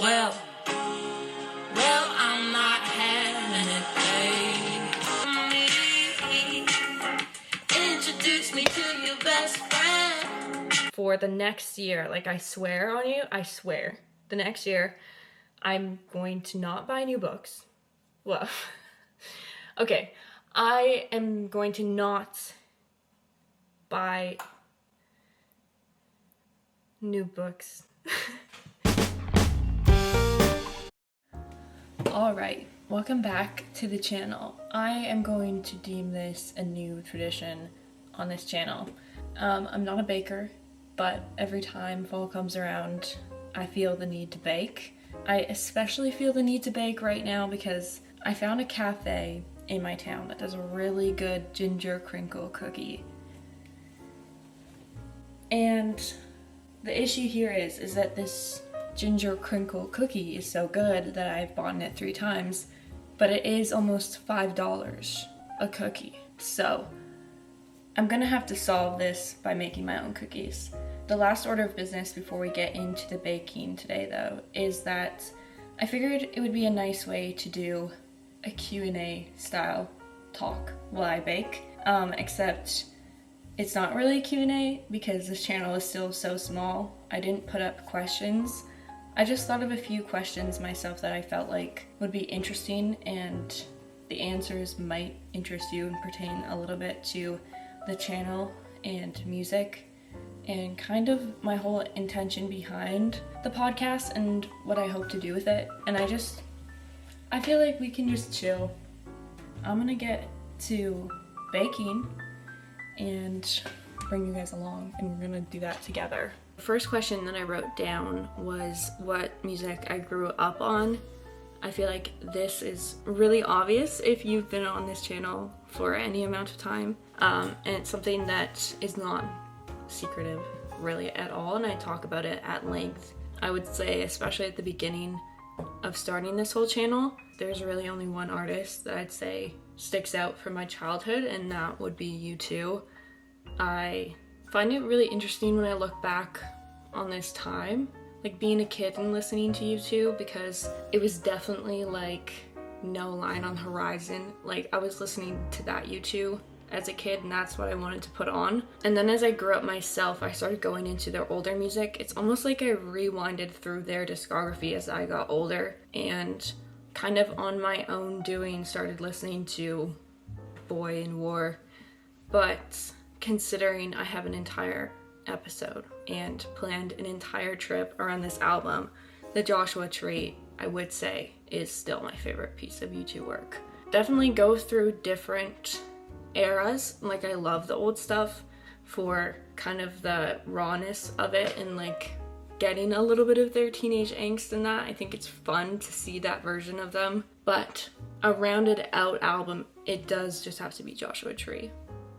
Well, I'm not having it, babe. Introduce me to your best friend. For the next year, like I swear on you, I swear, the next year, I'm going to not buy new books. Well, okay, I am going to not buy new books. Alright, welcome back to the channel. I am going to deem this a new tradition on this channel. I'm not a baker, but every time fall comes around, I feel the need to bake. I especially feel the need to bake right now because I found a cafe in my town that does a really good ginger crinkle cookie. And the issue here is that this ginger crinkle cookie is so good that I've bought it 3 times, but it is almost $5 a cookie. So I'm gonna have to solve this by making my own cookies. The last order of business before we get into the baking today though is that I figured it would be a nice way to do a Q&A style talk while I bake, except it's not really a Q&A because this channel is still so small. I didn't put up questions. I just thought of a few questions myself that I felt like would be interesting and the answers might interest you and pertain a little bit to the channel and music and kind of my whole intention behind the podcast and what I hope to do with it. And I feel like we can just chill. I'm gonna get to baking and bring you guys along and we're gonna do that together. The first question that I wrote down was what music I grew up on. I feel like this is really obvious if you've been on this channel for any amount of time, and it's something that is not secretive really at all, and I talk about it at length. I would say especially at the beginning of starting this whole channel, there's really only one artist that I'd say sticks out from my childhood, and that would be U2. I find it really interesting when I look back on this time, like being a kid and listening to U2, because it was definitely like no line on the horizon. Like I was listening to that U2 as a kid and that's what I wanted to put on. And then as I grew up myself, I started going into their older music. It's almost like I rewinded through their discography as I got older and kind of on my own doing started listening to Boy and War. But considering I have an entire episode and planned an entire trip around this album, the Joshua Tree, I would say, is still my favorite piece of U2 work. Definitely go through different eras. Like I love the old stuff for kind of the rawness of it and like getting a little bit of their teenage angst in that. I think it's fun to see that version of them. But a rounded out album, it does just have to be Joshua Tree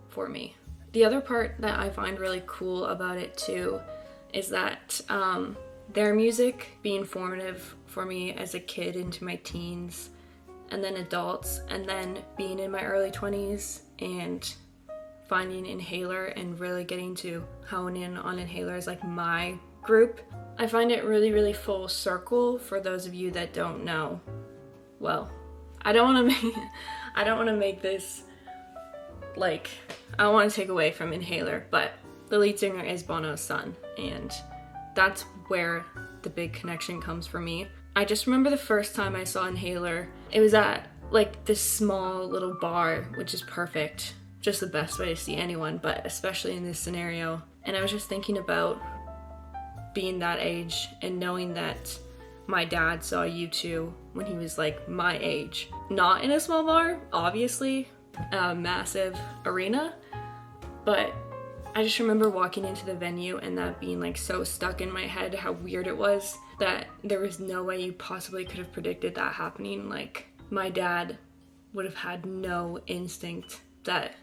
for me. The other part that I find really cool about it too is that their music being formative for me as a kid into my teens and then adults, and then being in my early 20s and finding Inhaler and really getting to hone in on Inhaler as like my group. I find it really, really full circle for those of you that don't know. Well, I don't want to make this like, I don't want to take away from Inhaler, but the lead singer is Bono's son, and that's where the big connection comes for me. I just remember the first time I saw Inhaler, it was at like this small little bar, which is perfect, just the best way to see anyone, but especially in this scenario. And I was just thinking about being that age and knowing that my dad saw U2 when he was like my age. Not in a small bar, obviously, a massive arena, but I just remember walking into the venue and that being like so stuck in my head how weird it was that there was no way you possibly could have predicted that happening. Like my dad would have had no instinct that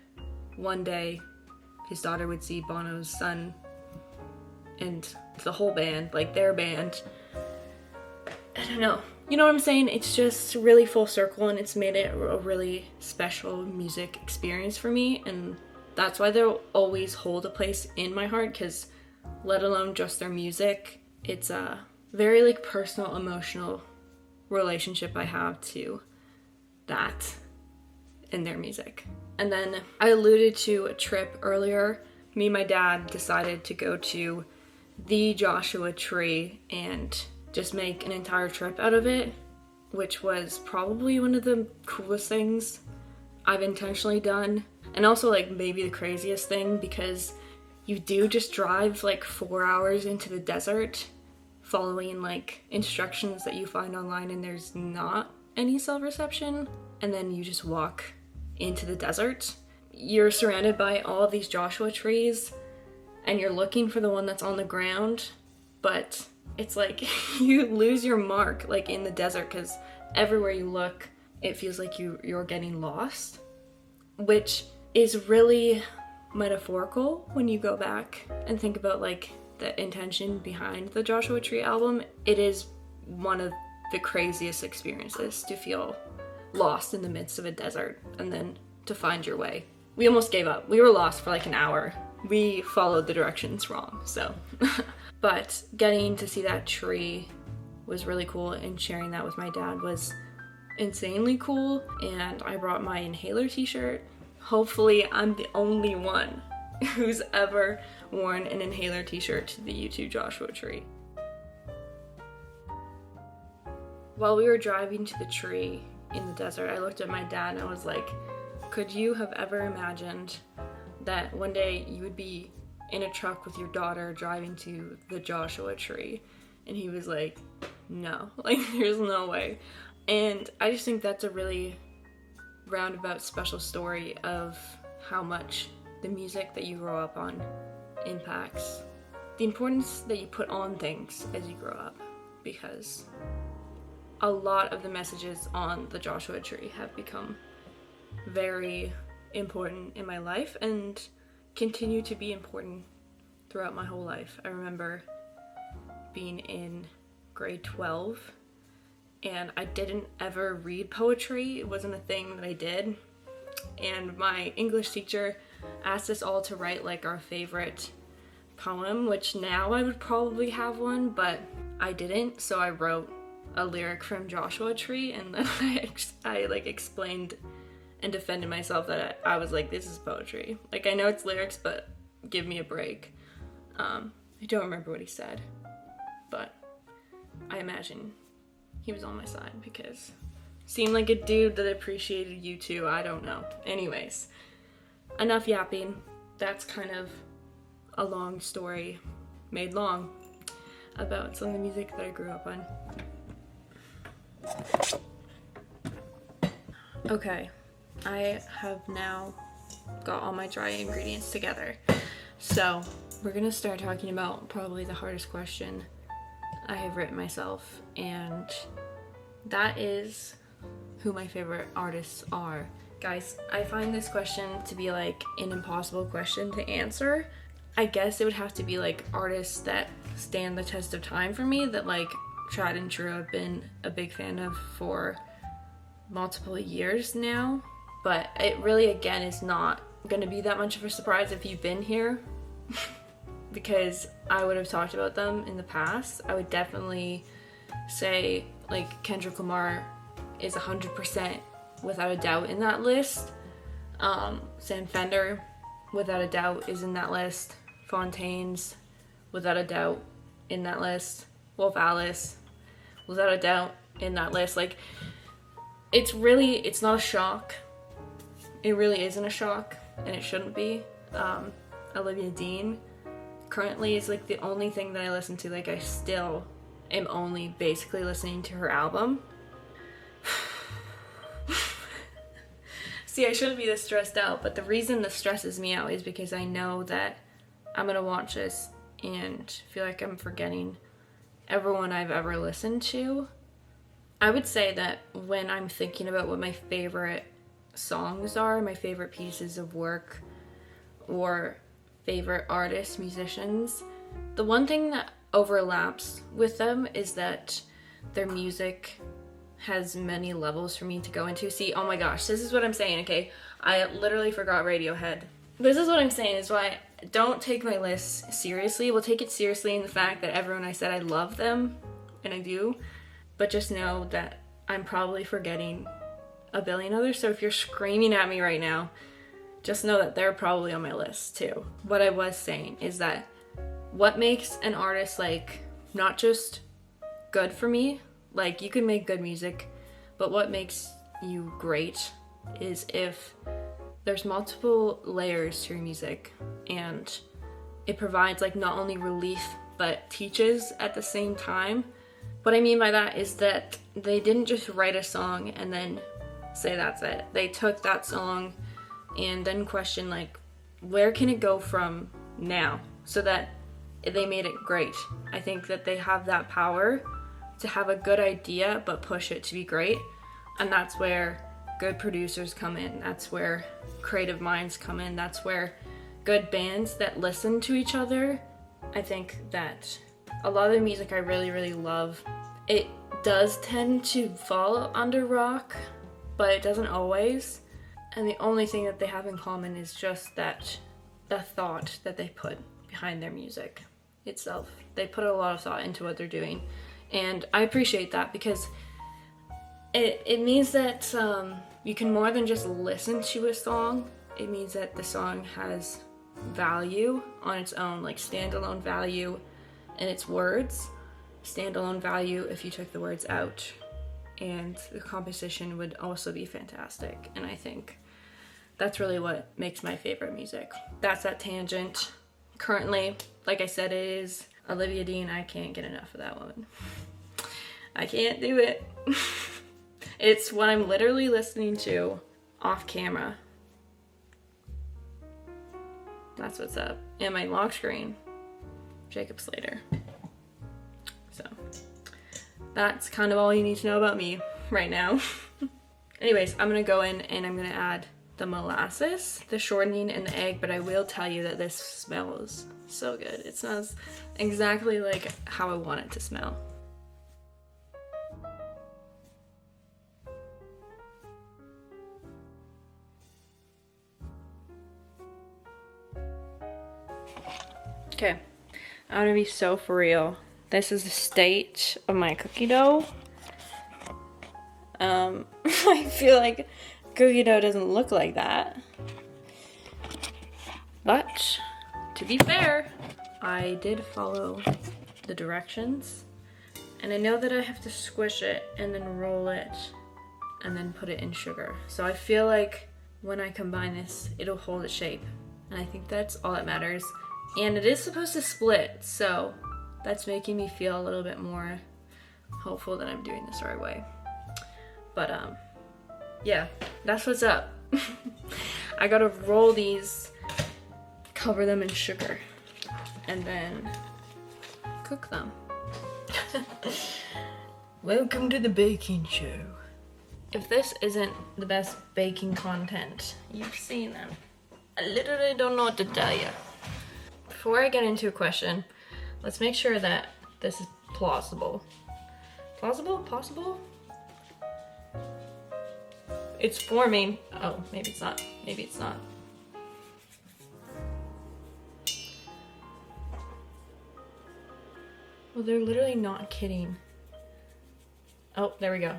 one day his daughter would see Bono's son and the whole band, like their band. I don't know. You know what I'm saying? It's just really full circle and it's made it a really special music experience for me, and that's why they'll always hold a place in my heart, because let alone just their music, it's very like personal, emotional relationship I have to that in their music. And then I alluded to a trip earlier. Me and my dad decided to go to the Joshua Tree and just make an entire trip out of it, which was probably one of the coolest things I've intentionally done. And also like maybe the craziest thing, because you do just drive like 4 hours into the desert following like instructions that you find online, and there's not any cell reception, and then you just walk into the desert. You're surrounded by all of these Joshua trees and you're looking for the one that's on the ground, but it's like you lose your mark like in the desert, because everywhere you look it feels like you're getting lost, which is really metaphorical when you go back and think about like the intention behind the Joshua Tree album. It is one of the craziest experiences to feel lost in the midst of a desert and then to find your way. We almost gave up. We were lost for like an hour. We followed the directions wrong, so. But getting to see that tree was really cool, and sharing that with my dad was insanely cool. And I brought my inhaler t-shirt. Hopefully I'm the only one who's ever worn an inhaler t-shirt to the U2 Joshua Tree. While we were driving to the tree in the desert, I looked at my dad and I was like, could you have ever imagined that one day you would be in a truck with your daughter driving to the Joshua Tree? And he was like, no, like there's no way. And I just think that's a really roundabout special story of how much the music that you grow up on impacts the importance that you put on things as you grow up, because a lot of the messages on the Joshua Tree have become very important in my life and continue to be important throughout my whole life. I remember being in grade 12 and I didn't ever read poetry. It wasn't a thing that I did. And my English teacher asked us all to write like our favorite poem, which now I would probably have one, but I didn't. So I wrote a lyric from Joshua Tree, and then I like explained and defended myself that I was like, this is poetry. Like, I know it's lyrics, but give me a break. I don't remember what he said, but I imagine he was on my side because seemed like a dude that appreciated U2. I don't know. Anyways, enough yapping. That's kind of a long story made long about some of the music that I grew up on. Okay, I have now got all my dry ingredients together. So we're gonna start talking about probably the hardest question I have written myself, and that is who my favorite artists are. Guys, I find this question to be like an impossible question to answer. I guess it would have to be like artists that stand the test of time for me, that like tried and true I've been a big fan of for multiple years now. But it really, again, is not gonna be that much of a surprise if you've been here because I would have talked about them in the past. I would definitely say like Kendrick Lamar is 100% without a doubt in that list. Sam Fender, without a doubt, is in that list. Fontaine's, without a doubt, in that list. Wolf Alice, without a doubt, in that list. Like, it's not a shock. It really isn't a shock, and it shouldn't be. Olivia Dean currently is like the only thing that I listen to. Like, I still am only basically listening to her album. See, I shouldn't be this stressed out, but the reason this stresses me out is because I know that I'm gonna watch this and feel like I'm forgetting everyone I've ever listened to. I would say that when I'm thinking about what my favorite songs are, my favorite pieces of work, or favorite artists, musicians, the one thing that overlaps with them is that their music has many levels for me to go into. See, oh my gosh, this is what I'm saying, okay? I literally forgot Radiohead. This is what I'm saying is why don't take my list seriously. We'll take it seriously in the fact that everyone I said I love them and I do, but just know that I'm probably forgetting a billion others. So if you're screaming at me right now, just know that they're probably on my list too. What I was saying is that what makes an artist like not just good for me, like you can make good music, but what makes you great is if there's multiple layers to your music and it provides like not only relief but teaches at the same time. What I mean by that is that they didn't just write a song and then say that's it. They took that song and then questioned like, where can it go from now, so that they made it great. I think that they have that power to have a good idea but push it to be great, and that's where good producers come in. That's where creative minds come in. That's where good bands that listen to each other. I think that a lot of the music I really, really love, it does tend to fall under rock, but it doesn't always. And the only thing that they have in common is just that the thought that they put behind their music itself. They put a lot of thought into what they're doing. And I appreciate that because it means that you can more than just listen to a song. It means that the song has value on its own, like standalone value in its words, standalone value if you took the words out, and the composition would also be fantastic. And I think that's really what makes my favorite music. That's that tangent. Currently, like I said, it is Olivia Dean. I can't get enough of that woman. I can't do it. It's what I'm literally listening to off camera. That's what's up. And my lock screen, Jacob Slater. So that's kind of all you need to know about me right now. Anyways, I'm gonna go in and I'm gonna add the molasses, the shortening, and the egg, but I will tell you that this smells so good. It smells exactly like how I want it to smell. Okay, I'm gonna be so for real. This is the state of my cookie dough. I feel like cookie dough doesn't look like that. But, to be fair, I did follow the directions. And I know that I have to squish it and then roll it and then put it in sugar. So I feel like when I combine this, it'll hold its shape. And I think that's all that matters. And it is supposed to split, so that's making me feel a little bit more hopeful that I'm doing this the right way. But yeah, that's what's up. I gotta roll these, cover them in sugar, and then cook them. Welcome to the baking show. If this isn't the best baking content you've seen, then I literally don't know what to tell you. Before I get into a question, let's make sure that this is plausible. Plausible? Possible? It's forming. Oh, maybe it's not. Maybe it's not. Well, they're literally not kidding. Oh, there we go.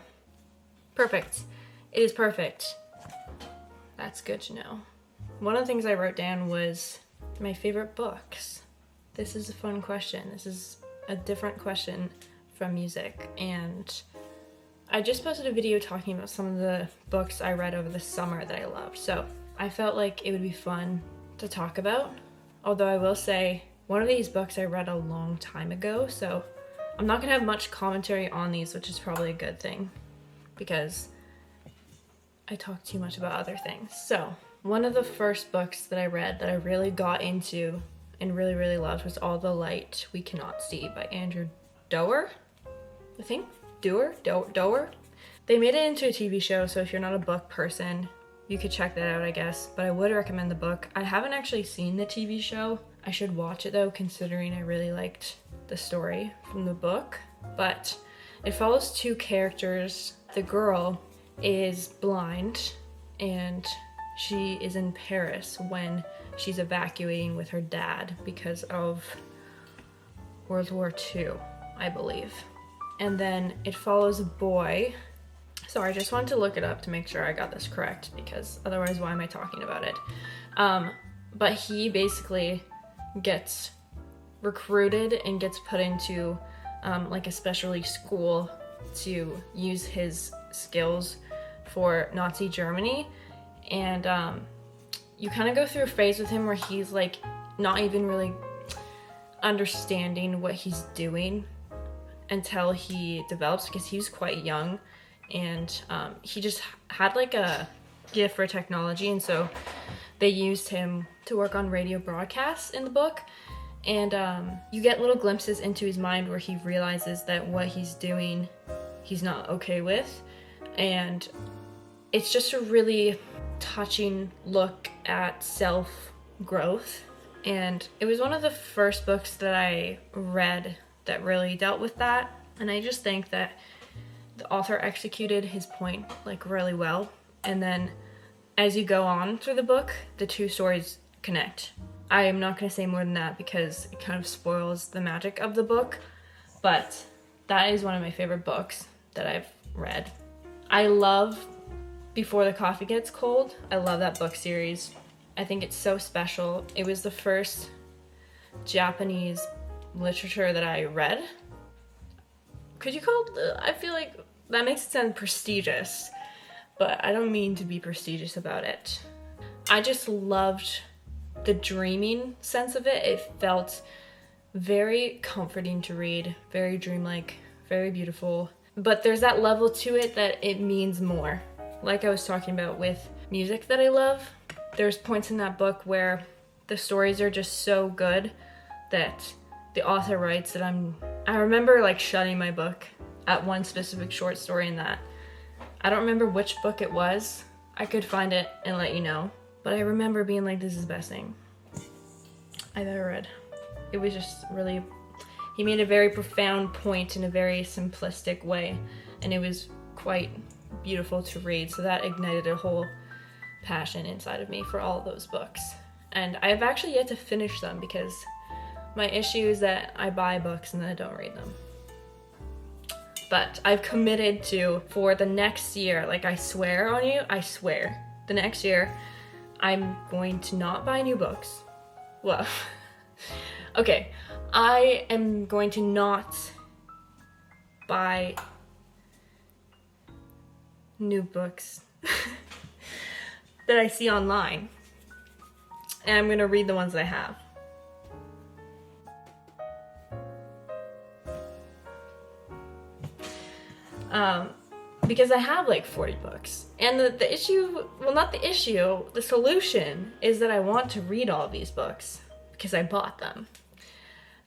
Perfect. It is perfect. That's good to know. One of the things I wrote down was my favorite books. This is a fun question. This is a different question from music, and I just posted a video talking about some of the books I read over the summer that I loved, so I felt like it would be fun to talk about. Although I will say, one of these books I read a long time ago, so I'm not gonna have much commentary on these, which is probably a good thing, because I talk too much about other things. So, one of the first books that I read that I really got into and really, really loved was All the Light We Cannot See by Andrew Doerr, I think? Doerr? They made it into a TV show, so if you're not a book person, you could check that out, I guess. But I would recommend the book. I haven't actually seen the TV show. I should watch it though, considering I really liked the story from the book. But it follows two characters. The girl is blind, and she is in Paris when she's evacuating with her dad because of World War II, I believe. and then it follows a boy. Sorry, I just wanted to look it up to make sure I got this correct, because otherwise why am I talking about it? But he basically gets recruited and gets put into like a specialty school to use his skills for Nazi Germany. And you kind of go through a phase with him where he's like not even really understanding what he's doing until he develops, because he was quite young, and he just had like a gift for technology, and so they used him to work on radio broadcasts in the book. And you get little glimpses into his mind where he realizes that what he's doing he's not okay with, and it's just a really touching look at self-growth. And it was one of the first books that I read that really dealt with that, and I just think that the author executed his point like really well. And then as you go on through the book, the two stories connect. I am not going to say more than that because it kind of spoils the magic of the book, but that is one of my favorite books that I've read. I love Before the Coffee Gets Cold. I love that book series. I think it's so special. It was the first Japanese literature that I read. Could you call it, I feel like that makes it sound prestigious, but I don't mean to be prestigious about it. I just loved the dreaming sense of it. It felt very comforting to read, very dreamlike, very beautiful. But there's that level to it that it means more. Like I was talking about with music that I love, there's points in that book where the stories are just so good that the author writes that I remember like shutting my book at one specific short story in that. I don't remember which book it was. I could find it and let you know. But I remember being like, this is the best thing I've ever read. It was just really, he made a very profound point in a very simplistic way, and it was quite beautiful to read. So that ignited a whole passion inside of me for all of those books. And I have actually yet to finish them because my issue is that I buy books and then I don't read them. But I've committed to, for the next year, like I swear on you, I swear, the next year, I'm going to not buy new books. Well, okay, I am going to not buy new books that I see online. And I'm going to read the ones that I have. Because I have like 40 books. And the issue, well, not the issue, the solution is that I want to read all these books because I bought them.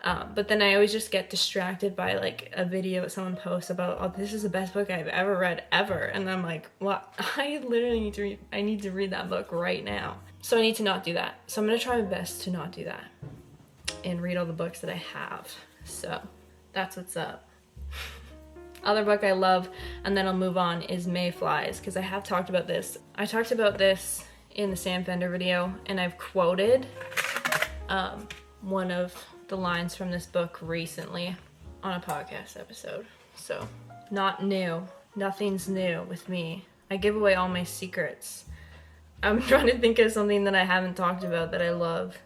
But then I always just get distracted by like a video that someone posts about, oh, this is the best book I've ever read ever. And I'm like, well, I literally need to read that book right now. So I need to not do that. So I'm going to try my best to not do that and read all the books that I have. So that's what's up. Other book I love, and then I'll move on, is Mayflies, because I have talked about this. I talked about this in the Sam Fender video, and I've quoted one of the lines from this book recently on a podcast episode. So, not new. Nothing's new with me. I give away all my secrets. I'm trying to think of something that I haven't talked about that I love,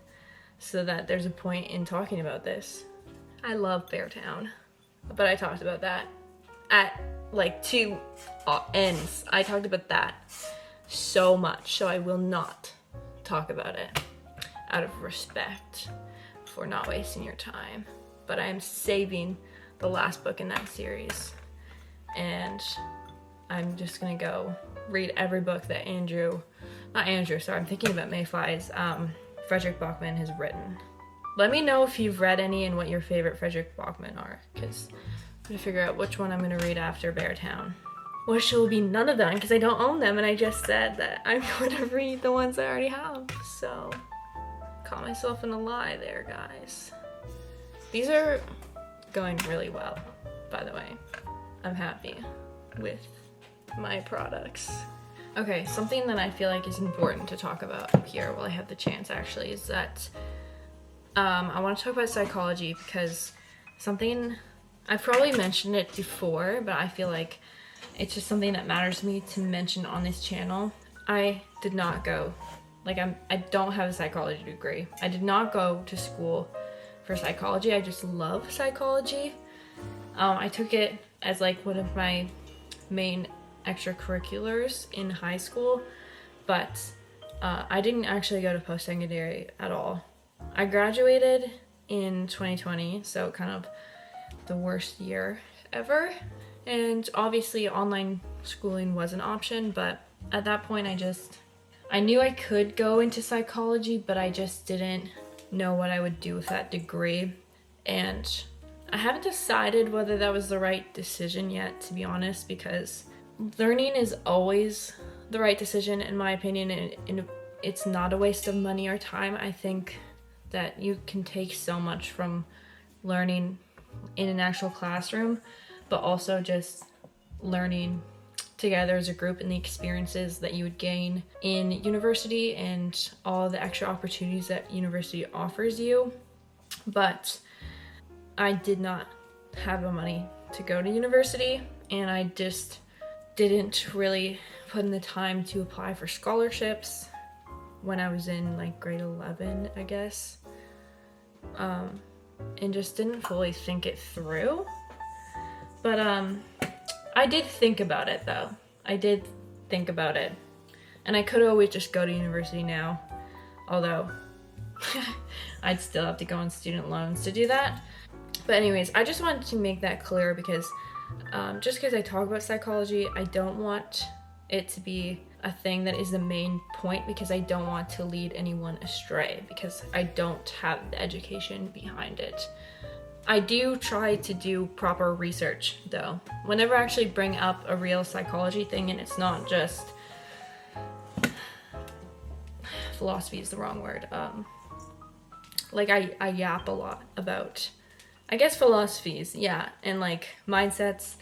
so that there's a point in talking about this. I love Beartown, but I talked about that at like two ends. I talked about that so much, so I will not talk about it out of respect for not wasting your time. But I am saving the last book in that series, and I'm just gonna go read every book that I'm thinking about Mayflies, Frederick Bachman has written. Let me know if you've read any and what your favorite Frederick Bachman are, because I'm gonna figure out which one I'm gonna read after Beartown. Which will be none of them, because I don't own them, and I just said that I'm going to read the ones I already have. So, caught myself in a lie there, guys. These are going really well, by the way. I'm happy with my products. Okay, something that I feel like is important to talk about here while I have the chance, actually, is that I want to talk about psychology, because something I've probably mentioned it before, but I feel like it's just something that matters to me to mention on this channel. I did not go, I don't have a psychology degree. I did not go to school for psychology. I just love psychology. I took it as like one of my main extracurriculars in high school, but I didn't actually go to post-secondary at all. I graduated in 2020, so kind of the worst year ever. And obviously online schooling was an option, but at that point I knew I could go into psychology, but I just didn't know what I would do with that degree. And I haven't decided whether that was the right decision yet, to be honest, because learning is always the right decision in my opinion, and it's not a waste of money or time. I think that you can take so much from learning in an actual classroom, but also just learning together as a group and the experiences that you would gain in university and all the extra opportunities that university offers you. But I did not have the money to go to university, and I just didn't really put in the time to apply for scholarships when I was in like grade 11, I guess. And just didn't fully think it through. But I did think about it though. I did think about it. And I could always just go to university now, although I'd still have to go on student loans to do that. But anyways, I just wanted to make that clear because just because I talk about psychology, I don't want it to be a thing that is the main point, because I don't want to lead anyone astray, because I don't have the education behind it. I do try to do proper research though. Whenever I actually bring up a real psychology thing, and it's not just philosophy is the wrong word. I yap a lot about, I guess, philosophies, yeah, and like mindsets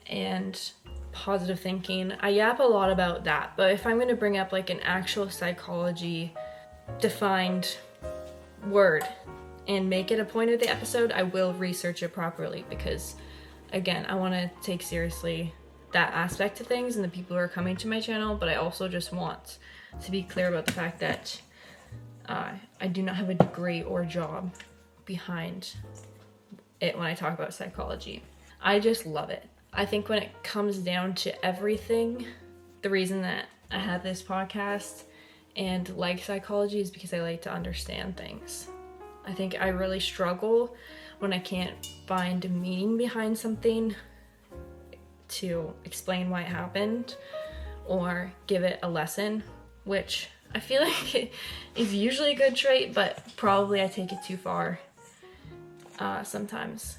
and positive thinking. I yap a lot about that, but if I'm going to bring up like an actual psychology defined word and make it a point of the episode, I will research it properly, because again, I want to take seriously that aspect of things and the people who are coming to my channel, but I also just want to be clear about the fact that I do not have a degree or job behind it when I talk about psychology. I just love it. I think when it comes down to everything, the reason that I have this podcast and like psychology is because I like to understand things. I think I really struggle when I can't find meaning behind something to explain why it happened or give it a lesson, which I feel like it is usually a good trait, but probably I take it too far sometimes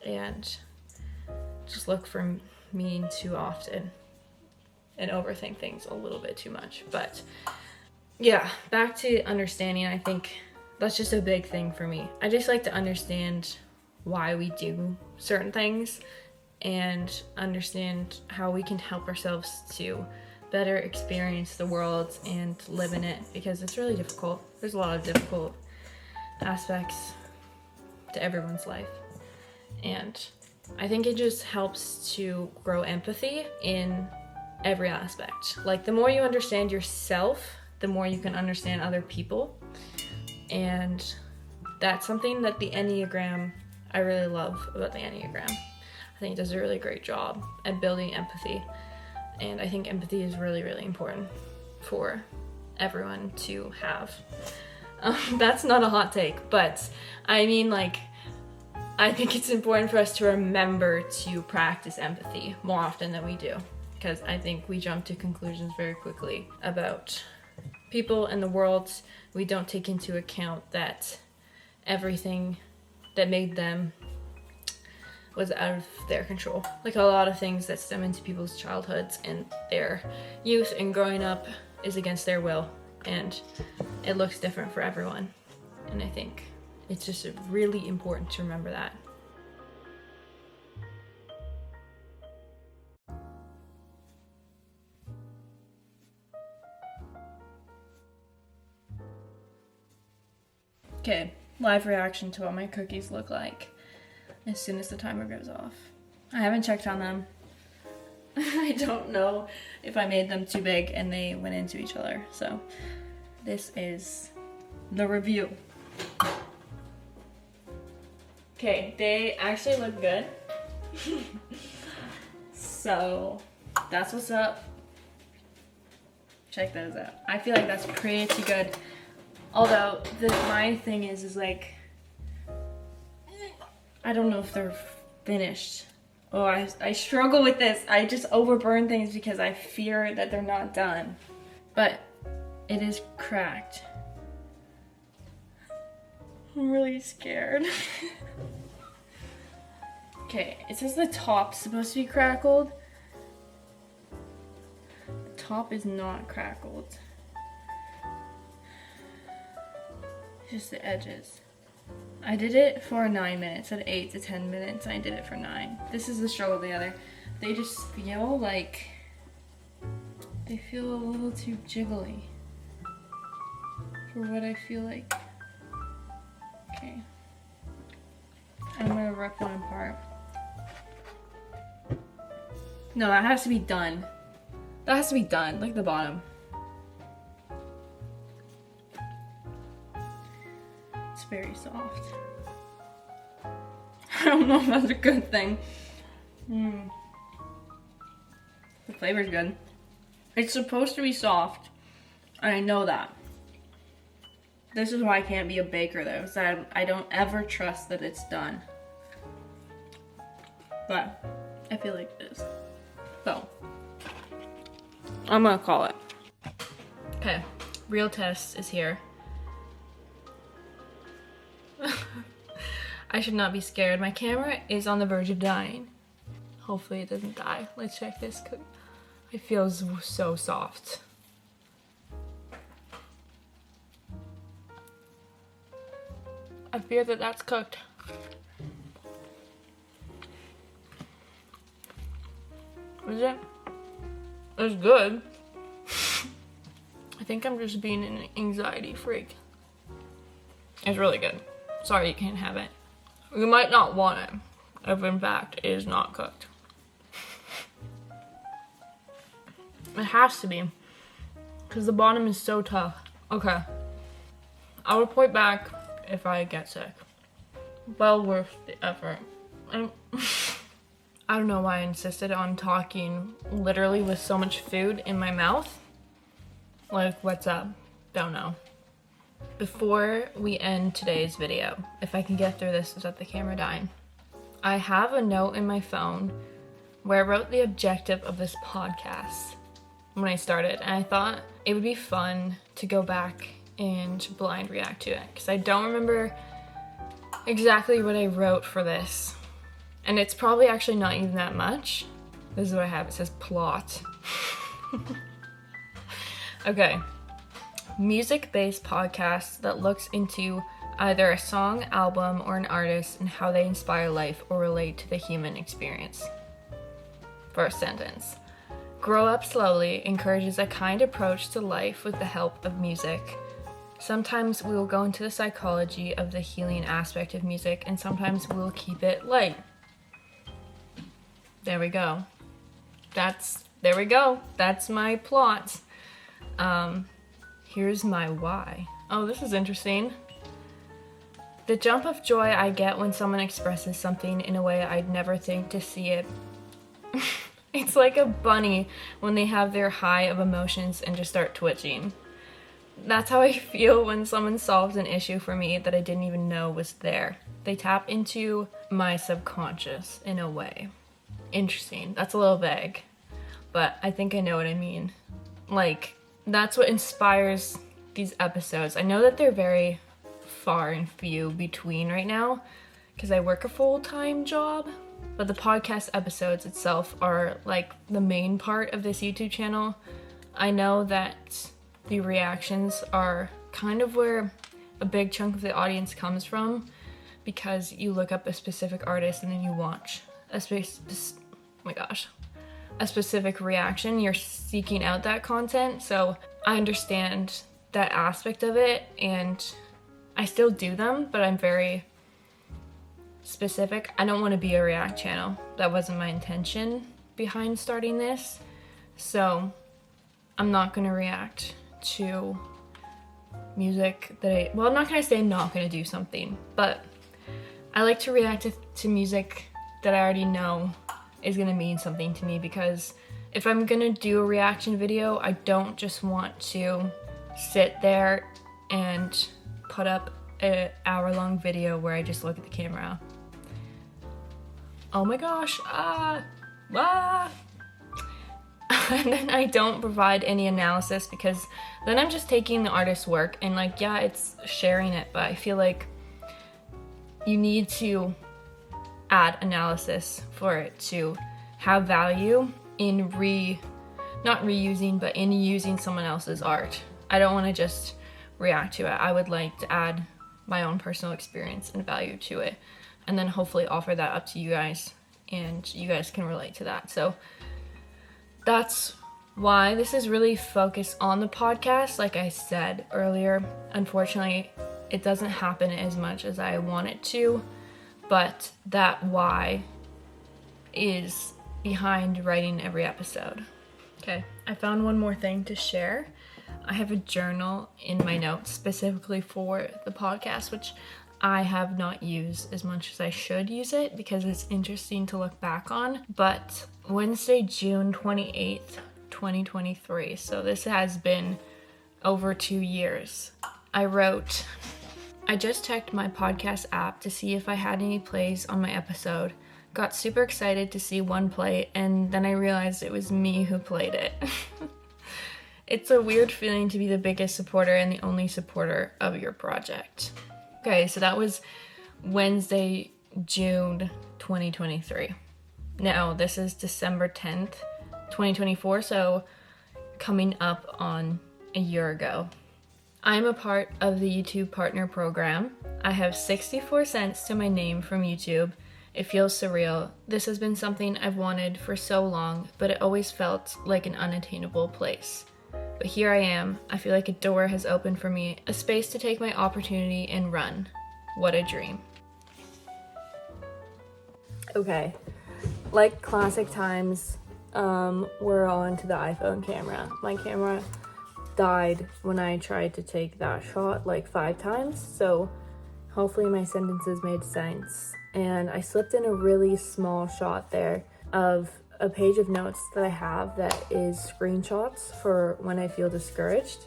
and just look for meaning too often and overthink things a little bit too much. But yeah, back to understanding. I think that's just a big thing for me. I just like to understand why we do certain things and understand how we can help ourselves to better experience the world and live in it, because it's really difficult. There's a lot of difficult aspects to everyone's life, and I think it just helps to grow empathy in every aspect. Like, the more you understand yourself, the more you can understand other people. And that's something that the Enneagram, I really love about the Enneagram. I think it does a really great job at building empathy. And I think empathy is really, really important for everyone to have. That's not a hot take, but I mean, like, I think it's important for us to remember to practice empathy more often than we do, because I think we jump to conclusions very quickly about people and the world. We don't take into account that everything that made them was out of their control. Like, a lot of things that stem into people's childhoods and their youth and growing up is against their will, and it looks different for everyone. And I think it's just really important to remember that. Okay, live reaction to what my cookies look like. as soon as the timer goes off. I haven't checked on them. I don't know if I made them too big and they went into each other. So this is the review. Okay, they actually look good. So that's what's up. Check those out. I feel like that's pretty good. Although my thing is like, I don't know if they're finished. Oh, I struggle with this. I just overburn things because I fear that they're not done. But it is cracked. I'm really scared. Okay, it says the top's supposed to be crackled. The top is not crackled. Just the edges. I did it for 9 minutes, at 8 to 10 minutes. I did it for 9. This is the struggle of the other. They just feel like, they feel a little too jiggly for what I feel like. Okay. I'm gonna rip one apart. No, that has to be done. That has to be done, like the bottom. It's very soft. I don't know if that's a good thing. The flavor's good. It's supposed to be soft. I know that. This is why I can't be a baker though, because I don't ever trust that it's done. But I feel like it is. So I'm gonna call it. Okay, real test is here. I should not be scared. My camera is on the verge of dying. Hopefully it doesn't die. Let's check this. It feels so soft. I fear that that's cooked. Is it? It's good. I think I'm just being an anxiety freak. It's really good. Sorry you can't have it. You might not want it if in fact it is not cooked. It has to be, because the bottom is so tough. Okay. I'll report back if I get sick. Well worth the effort. I don't know why I insisted on talking literally with so much food in my mouth. Like, what's up? Don't know. Before we end today's video, if I can get through this without the camera dying, I have a note in my phone where I wrote the objective of this podcast when I started, and I thought it would be fun to go back and blind react to it, because I don't remember exactly what I wrote for this, and it's probably actually not even that much. This is what I have. It says plot. Okay. Music-based podcast that looks into either a song, album, or an artist and how they inspire life or relate to the human experience. First sentence. Grow Up Slowly encourages a kind approach to life with the help of music. Sometimes we will go into the psychology of the healing aspect of music, and sometimes we will keep it light. There we go. There we go. That's my plot. Here's my why. Oh, this is interesting. The jump of joy I get when someone expresses something in a way I'd never think to see it. It's like a bunny when they have their high of emotions and just start twitching. That's how I feel when someone solves an issue for me that I didn't even know was there. They tap into my subconscious in a way. Interesting. That's a little vague, but I think I know what I mean. Like, that's what inspires these episodes. I know that they're very far and few between right now because I work a full-time job, but the podcast episodes itself are like the main part of this YouTube channel. I know that the reactions are kind of where a big chunk of the audience comes from, because you look up a specific artist and then you watch a specific reaction. You're seeking out that content, so I understand that aspect of it, and I still do them, but I'm very specific. I don't want to be a react channel. That wasn't my intention behind starting this. So I'm not going to react to music that well, I'm not going to say I'm not going to do something, but I like to react to music that I already know is going to mean something to me, because if I'm going to do a reaction video, I don't just want to sit there and put up an hour-long video where I just look at the camera. Oh my gosh, and then I don't provide any analysis, because then I'm just taking the artist's work and like, yeah, it's sharing it, but I feel like you need to add analysis for it to have value in not reusing, but in using someone else's art. I don't want to just react to it. I would like to add my own personal experience and value to it, and then hopefully offer that up to you guys, and you guys can relate to that. So that's why this is really focused on the podcast. Like I said earlier, unfortunately, it doesn't happen as much as I want it to, but that why is behind writing every episode. Okay, I found one more thing to share. I have a journal in my notes specifically for the podcast, which I have not used as much as I should use it because it's interesting to look back on. But Wednesday, June 28th, 2023, so this has been over 2 years, I wrote, I just checked my podcast app to see if I had any plays on my episode. Got super excited to see one play, and then I realized it was me who played it. It's a weird feeling to be the biggest supporter and the only supporter of your project. Okay, so that was Wednesday, June 2023. Now, this is December 10th, 2024, so coming up on a year ago. I'm a part of the YouTube Partner Program. I have 64 cents to my name from YouTube. It feels surreal. This has been something I've wanted for so long, but it always felt like an unattainable place. But here I am. I feel like a door has opened for me, a space to take my opportunity and run. What a dream. Okay, like classic times, we're on to the iPhone camera. My camera died when I tried to take that shot like 5 times, so hopefully my sentences made sense. And I slipped in a really small shot there of a page of notes that I have that is screenshots for when I feel discouraged,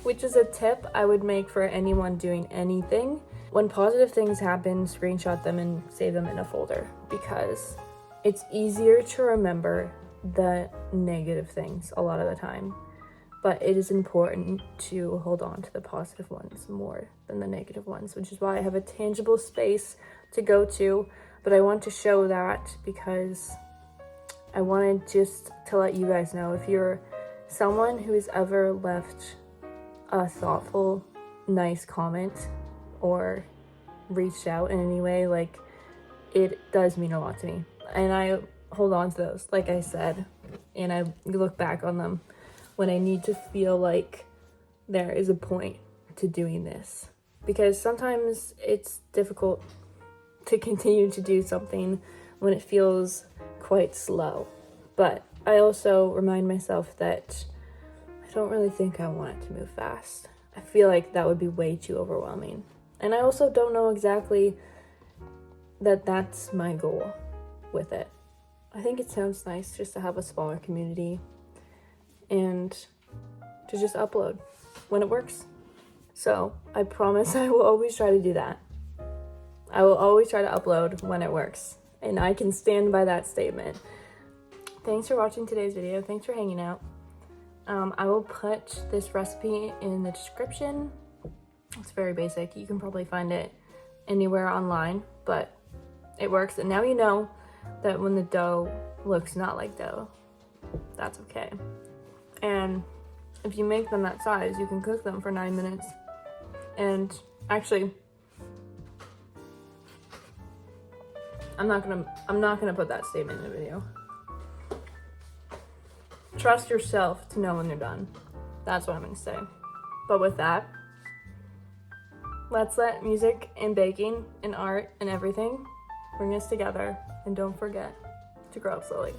which is a tip I would make for anyone doing anything. When positive things happen, screenshot them and save them in a folder, because it's easier to remember the negative things a lot of the time. But it is important to hold on to the positive ones more than the negative ones, which is why I have a tangible space to go to. But I want to show that because I wanted just to let you guys know, if you're someone who has ever left a thoughtful, nice comment or reached out in any way, like, it does mean a lot to me. And I hold on to those, like I said, and I look back on them when I need to feel like there is a point to doing this. Because sometimes it's difficult to continue to do something when it feels quite slow. But I also remind myself that I don't really think I want it to move fast. I feel like that would be way too overwhelming. And I also don't know exactly that that's my goal with it. I think it sounds nice just to have a smaller community and to just upload when it works. So I promise I will always try to do that. I will always try to upload when it works, and I can stand by that statement. Thanks for watching today's video. Thanks for hanging out. I will put this recipe in the description. It's very basic. You can probably find it anywhere online, but it works. And now you know that when the dough looks not like dough, that's okay. And if you make them that size, you can cook them for 9 minutes. And actually, I'm not gonna put that statement in the video. Trust yourself to know when you're done. That's what I'm gonna say. But with that, let's let music and baking and art and everything bring us together. And don't forget to grow up slowly.